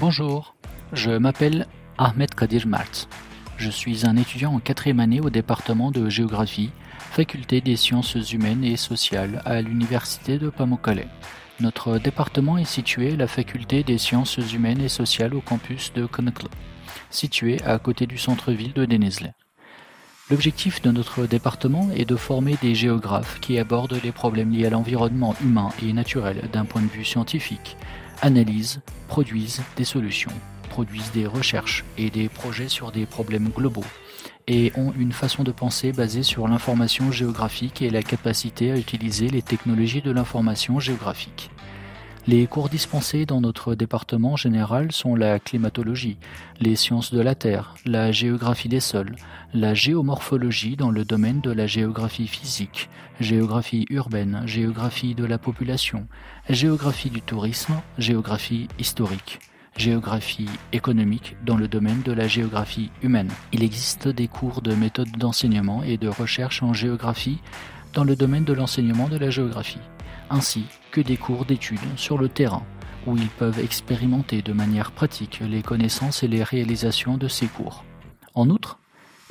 Bonjour, je m'appelle Ahmed Kadir Mart. Je suis un étudiant en quatrième année au département de géographie, faculté des sciences humaines et sociales à l'université de Pamukkale. Notre département est situé à la faculté des sciences humaines et sociales au campus de Conakry, situé à côté du centre-ville de Denizli. L'objectif de notre département est de former des géographes qui abordent les problèmes liés à l'environnement humain et naturel d'un point de vue scientifique, analysent, produisent des solutions, produisent des recherches et des projets sur des problèmes globaux, et ont une façon de penser basée sur l'information géographique et la capacité à utiliser les technologies de l'information géographique. Les cours dispensés dans notre département général sont la climatologie, les sciences de la Terre, la géographie des sols, la géomorphologie dans le domaine de la géographie physique, géographie urbaine, géographie de la population, géographie du tourisme, géographie historique, géographie économique dans le domaine de la géographie humaine. Il existe des cours de méthode d'enseignement et de recherche en géographie dans le domaine de l'enseignement de la géographie, ainsi que des cours d'études sur le terrain, où ils peuvent expérimenter de manière pratique les connaissances et les réalisations de ces cours. En outre,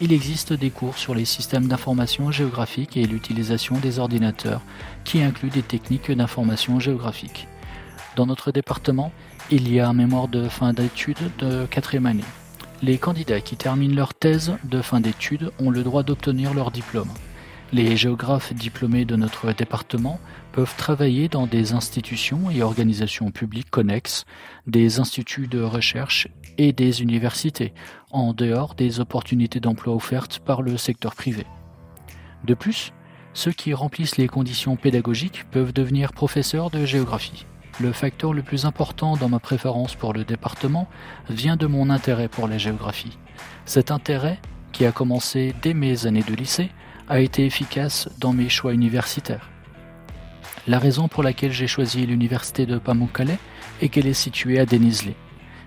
il existe des cours sur les systèmes d'information géographique et l'utilisation des ordinateurs, qui incluent des techniques d'information géographique. Dans notre département, il y a un mémoire de fin d'études de quatrième année. Les candidats qui terminent leur thèse de fin d'études ont le droit d'obtenir leur diplôme. Les géographes diplômés de notre département peuvent travailler dans des institutions et organisations publiques connexes, des instituts de recherche et des universités, en dehors des opportunités d'emploi offertes par le secteur privé. De plus, ceux qui remplissent les conditions pédagogiques peuvent devenir professeurs de géographie. Le facteur le plus important dans ma préférence pour le département vient de mon intérêt pour la géographie. Cet intérêt, qui a commencé dès mes années de lycée, a été efficace dans mes choix universitaires. La raison pour laquelle j'ai choisi l'université de Pamukkale est qu'elle est située à Denizli,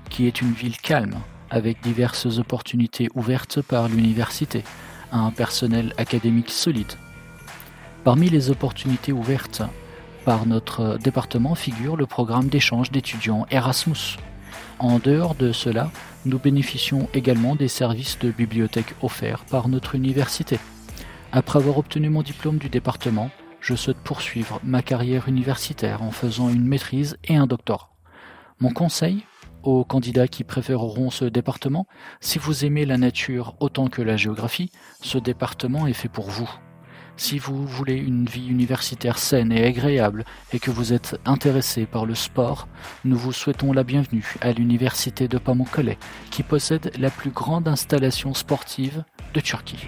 qui est une ville calme, avec diverses opportunités ouvertes par l'université, un personnel académique solide. Parmi les opportunités ouvertes par notre département figure le programme d'échange d'étudiants Erasmus. En dehors de cela, nous bénéficions également des services de bibliothèque offerts par notre université. Après avoir obtenu mon diplôme du département, je souhaite poursuivre ma carrière universitaire en faisant une maîtrise et un doctorat. Mon conseil aux candidats qui préféreront ce département, si vous aimez la nature autant que la géographie, ce département est fait pour vous. Si vous voulez une vie universitaire saine et agréable et que vous êtes intéressé par le sport, nous vous souhaitons la bienvenue à l'université de Pamukkale, qui possède la plus grande installation sportive de Turquie.